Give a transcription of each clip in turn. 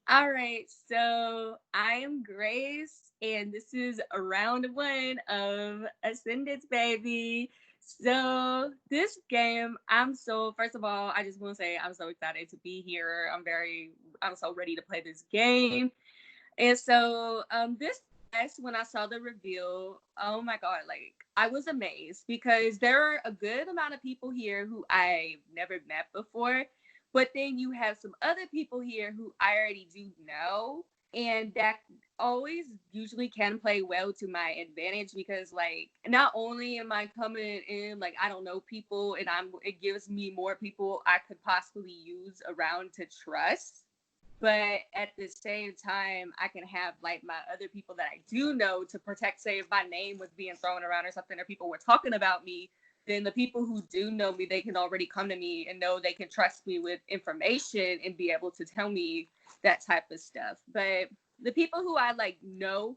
All right, so I am Grace, and this is round one of Ascendance, baby. So this game, first of all, I just want to say I'm so excited to be here. I'm so ready to play this game. And so this test, when I saw the reveal, oh my God, like I was amazed because there are a good amount of people here who I've never met before. But then you have some other people here who I already do know. And that always usually can play well to my advantage because like not only am I coming in like I don't know people and it gives me more people I could possibly use around to trust, but at the same time I can have like my other people that I do know to protect. Say if my name was being thrown around or something or people were talking about me, then the people who do know me, they can already come to me and know they can trust me with information and be able to tell me that type of stuff. But the people who I like know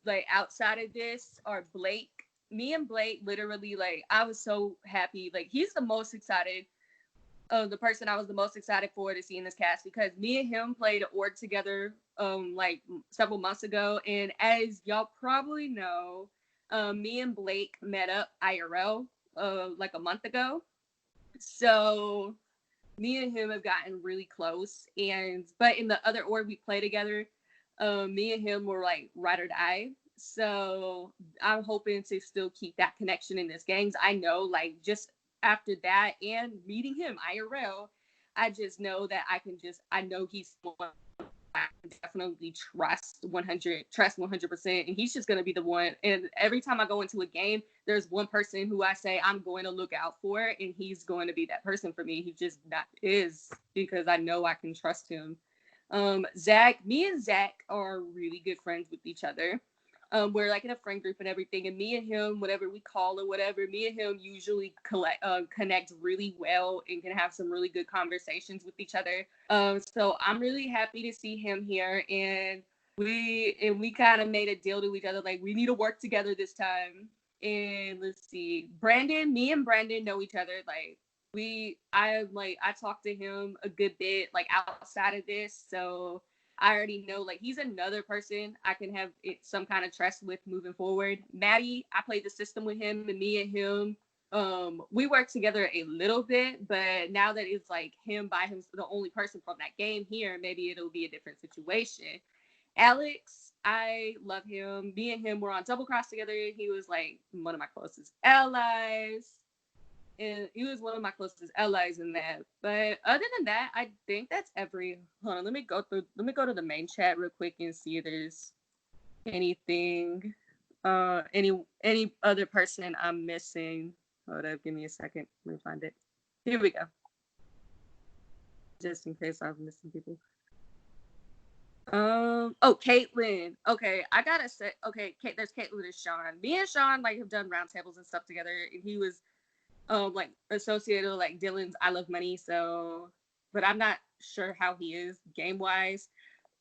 like outside of this are Blake. Me and Blake literally like I was so happy. Like he's the most excited the person I was the most excited for to see in this cast because me and him played Org together like several months ago, and as y'all probably know, me and Blake met up IRL like a month ago. So me and him have gotten really close, and but in the other Org we play together, me and him were like ride or die. So I'm hoping to still keep that connection in this games. I know like just after that and meeting him IRL, I just know that I know he's one I can definitely trust 100%, and he's just gonna be the one. And every time I go into a game, there's one person who I say I'm going to look out for, and he's going to be that person for me. He just not is because I know I can trust him. Me and Zach are really good friends with each other. We're like in a friend group and everything, and me and him, whatever we call or whatever, me and him usually connect really well and can have some really good conversations with each other. So I'm really happy to see him here, and we kind of made a deal to each other like we need to work together this time. And let's see, me and Brandon know each other like I talked to him a good bit like outside of this, so I already know like he's another person I can have some kind of trust with moving forward. Maddie, I played the system with him, and me and him, we worked together a little bit, but now that it's like him by him, the only person from that game here, maybe it'll be a different situation. Alex, I love him. Me and him were on Double Cross together. He was like one of my closest allies, and he was one of my closest allies in that. But other than that, I think that's every. Hold on, Let me go to the main chat real quick and see if there's anything. Any other person I'm missing? Hold up, give me a second. Let me find it. Here we go. Just in case I'm missing people. Oh, Caitlin. Okay, I gotta say, okay, there's Caitlin and Sean. Me and Sean like have done roundtables and stuff together, and he was like associated with like Dylan's I Love Money. So, but I'm not sure how he is game wise.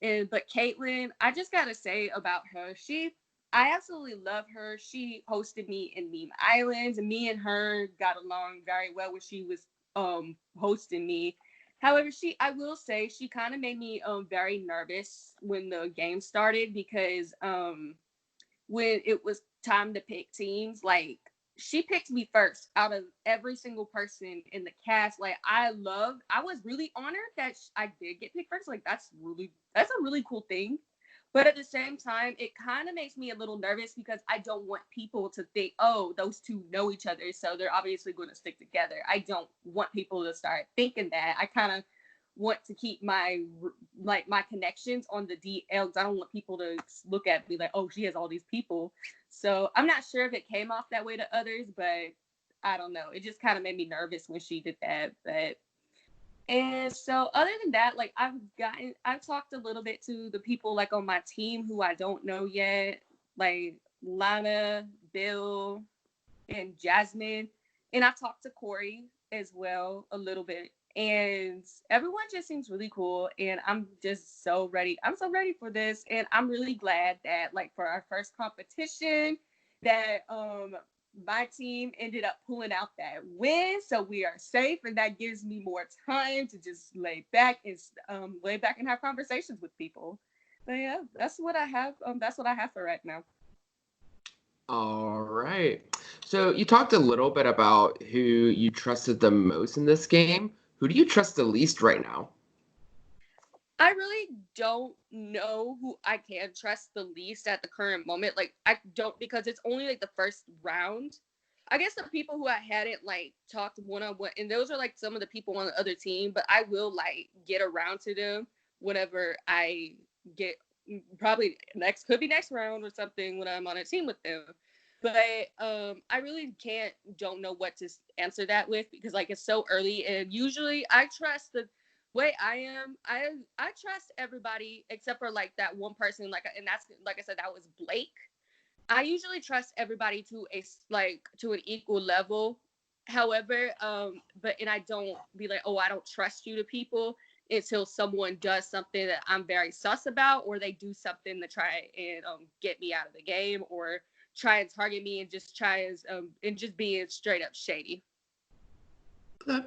And but Caitlin, I just gotta say about her, I absolutely love her. She hosted me in Meme Islands, and me and her got along very well when she was hosting me. However, I will say she kind of made me very nervous when the game started because when it was time to pick teams, like she picked me first out of every single person in the cast. Like I was really honored that I did get picked first. Like that's a really cool thing. But at the same time, it kind of makes me a little nervous because I don't want people to think, oh, those two know each other, so they're obviously going to stick together. I don't want people to start thinking that. I kind of want to keep my connections on the DL because I don't want people to look at me like, oh, she has all these people. So I'm not sure if it came off that way to others, but I don't know. It just kind of made me nervous when she did that. But and so other than that, like I've talked a little bit to the people like on my team who I don't know yet, like Lana, Bill, and Jasmine. And I've talked to Corey as well a little bit. And everyone just seems really cool. And I'm just so ready. I'm so ready for this. And I'm really glad that like for our first competition that my team ended up pulling out that win, so we are safe, and that gives me more time to just lay back and have conversations with people. But yeah, that's what I have. That's what I have for right now. All right. So you talked a little bit about who you trusted the most in this game. Who do you trust the least right now? I really don't know who I can trust the least at the current moment. Like I don't, because it's only like the first round. I guess the people who I hadn't like talked one on one, and those are like some of the people on the other team, but I will like get around to them whenever I get, probably next, could be next round or something, when I'm on a team with them. But I really don't know what to answer that with, because like it's so early, and usually I trust the way I am. I trust everybody except for like that one person, like, and that's, like I said, that was Blake. I usually trust everybody to a like to an equal level. However, but and I don't be like, oh, I don't trust you to people until someone does something that I'm very sus about, or they do something to try and get me out of the game, or try and target me and just try as and just being straight up shady. Okay.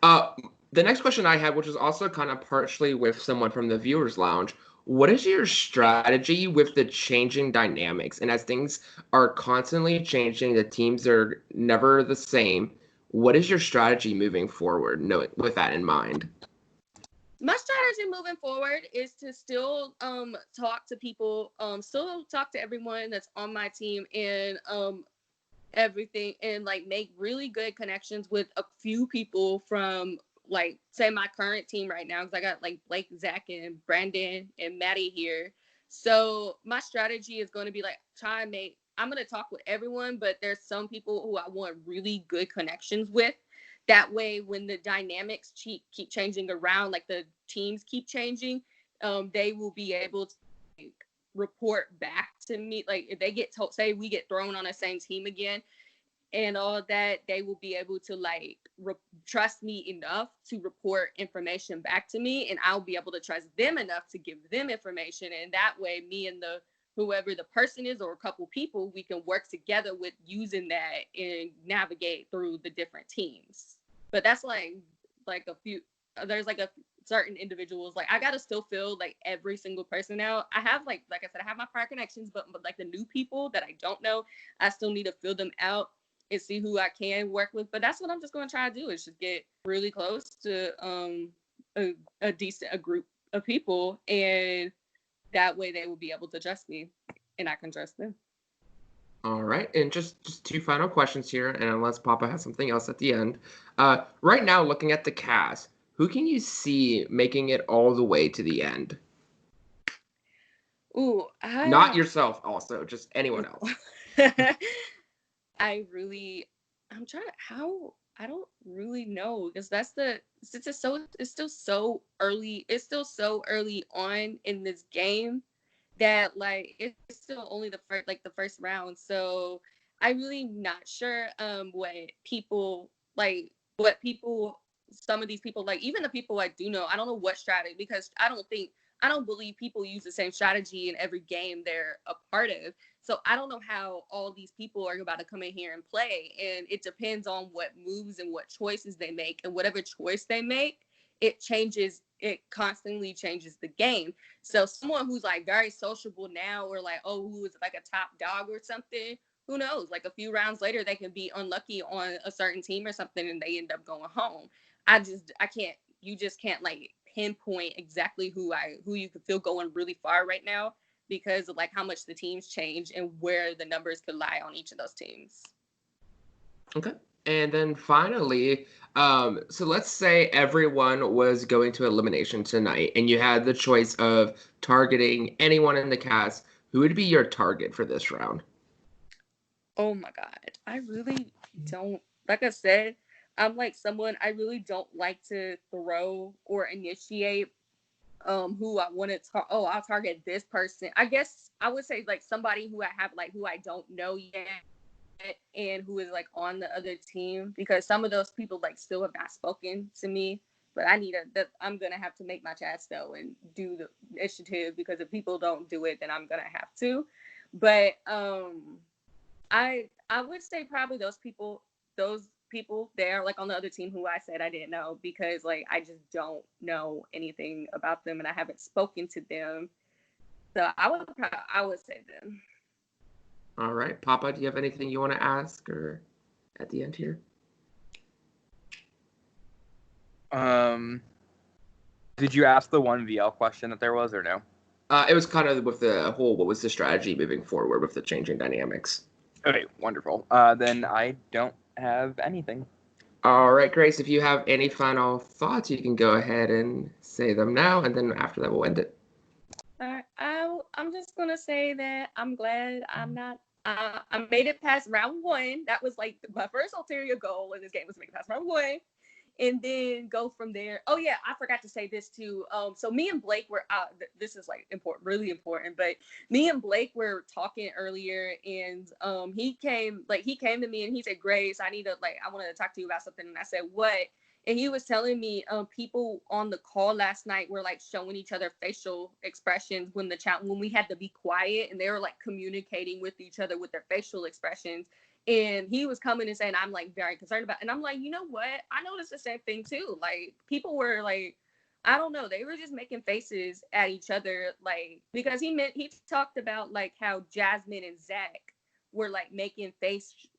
Uh, the next question I had, which is also kind of partially with someone from the viewers lounge, what is your strategy with the changing dynamics? And as things are constantly changing, the teams are never the same. What is your strategy moving forward? No, with that in mind. My strategy moving forward is to still talk to people, still talk to everyone that's on my team, and everything, and like make really good connections with a few people from, like, say my current team right now, because I got like Blake, Zach, and Brandon and Maddie here. So my strategy is going to be like, try and make, I'm going to talk with everyone, but there's some people who I want really good connections with. That way, when the dynamics keep changing around, like the teams keep changing, they will be able to like report back to me. Like if they get told, say we get thrown on the same team again and all that, they will be able to like trust me enough to report information back to me, and I'll be able to trust them enough to give them information. And that way, me and the whoever the person is, or a couple people, we can work together with using that and navigate through the different teams. But that's like a few, there's like a certain individuals, like I gotta still fill like every single person out. I have like I said, I have my prior connections, but like the new people that I don't know, I still need to fill them out and see who I can work with. But that's what I'm just going to try to do, is just get really close to a decent a group of people, and that way they will be able to trust me, and I can trust them. All right, and just two final questions here, and unless Papa has something else at the end. Right now, looking at the cast, who can you see making it all the way to the end? Ooh, Not yourself, also, just anyone else. I really, I'm trying to, how, I don't really know, because that's the, it's just so, it's still so early. It's still so early on in this game that like it's still only the first round. So I really not sure what people like, what people, some of these people, like even the people I do know, I don't know what strategy, because I don't believe people use the same strategy in every game they're a part of. So I don't know how all these people are about to come in here and play. And it depends on what moves and what choices they make. And whatever choice they make, it constantly changes the game. So someone who's like very sociable now, or like, oh, who is like a top dog or something, who knows? Like a few rounds later, they can be unlucky on a certain team or something, and they end up going home. I can't. You just can't like pinpoint exactly who you could feel going really far right now, because of like how much the teams change and where the numbers could lie on each of those teams. Okay. And then finally, so let's say everyone was going to elimination tonight, and you had the choice of targeting anyone in the cast. Who would be your target for this round? Oh my god, I really don't. Like I said, I'm like someone, I really don't like to throw or initiate who I want to oh, I'll target this person. I guess I would say like somebody who I have, like, who I don't know yet, and who is like on the other team, because some of those people like still have not spoken to me. But I'm gonna have to make my chats though and do the initiative, because if people don't do it, then I'm gonna have to. But I I would say probably those people there, like on the other team who I said I didn't know because like I just don't know anything about them and I haven't spoken to them. So I would say them. All right, Papa, do you have anything you want to ask or at the end here? Did you ask the one VL question that there was or no? It was kind of with the whole, what was the strategy moving forward with the changing dynamics? Okay, wonderful. Then I don't have anything. All right, Grace, if you have any final thoughts, you can go ahead and say them now, and then after that, we'll end it. I'm just gonna say that I'm glad I'm not. I made it past round one. That was like my first ulterior goal in this game was to make it past round one, and then go from there. Oh yeah, I forgot to say this too. So me and Blake were out. This is like important, really important. But me and Blake were talking earlier, and he came to me and he said, "Grace, I wanted to talk to you about something." And I said, "What?" And he was telling me people on the call last night were like showing each other facial expressions when when we had to be quiet, and they were like communicating with each other with their facial expressions. And he was coming and saying, I'm like very concerned about, and I'm like, you know what? I noticed the same thing too. Like people were like, I don't know, they were just making faces at each other, like because he talked about like how Jasmine and Zach were like making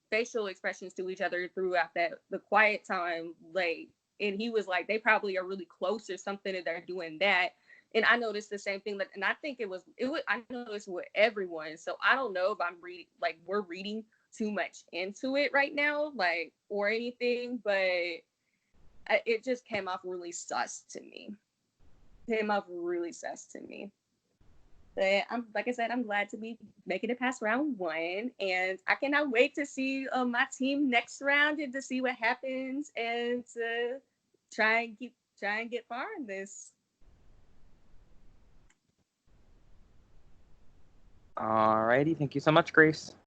facial expressions to each other throughout the quiet time, like, and he was like, they probably are really close or something, and they're doing that. And I noticed the same thing, like, and I think I noticed with everyone. So I don't know if we're reading too much into it right now, like, or anything, but it just came off really sus to me. Came off really sus to me. But I'm like I said, I'm glad to be making it past round one, and I cannot wait to see my team next round and to see what happens and to try and get far in this. Alrighty, thank you so much, Grace.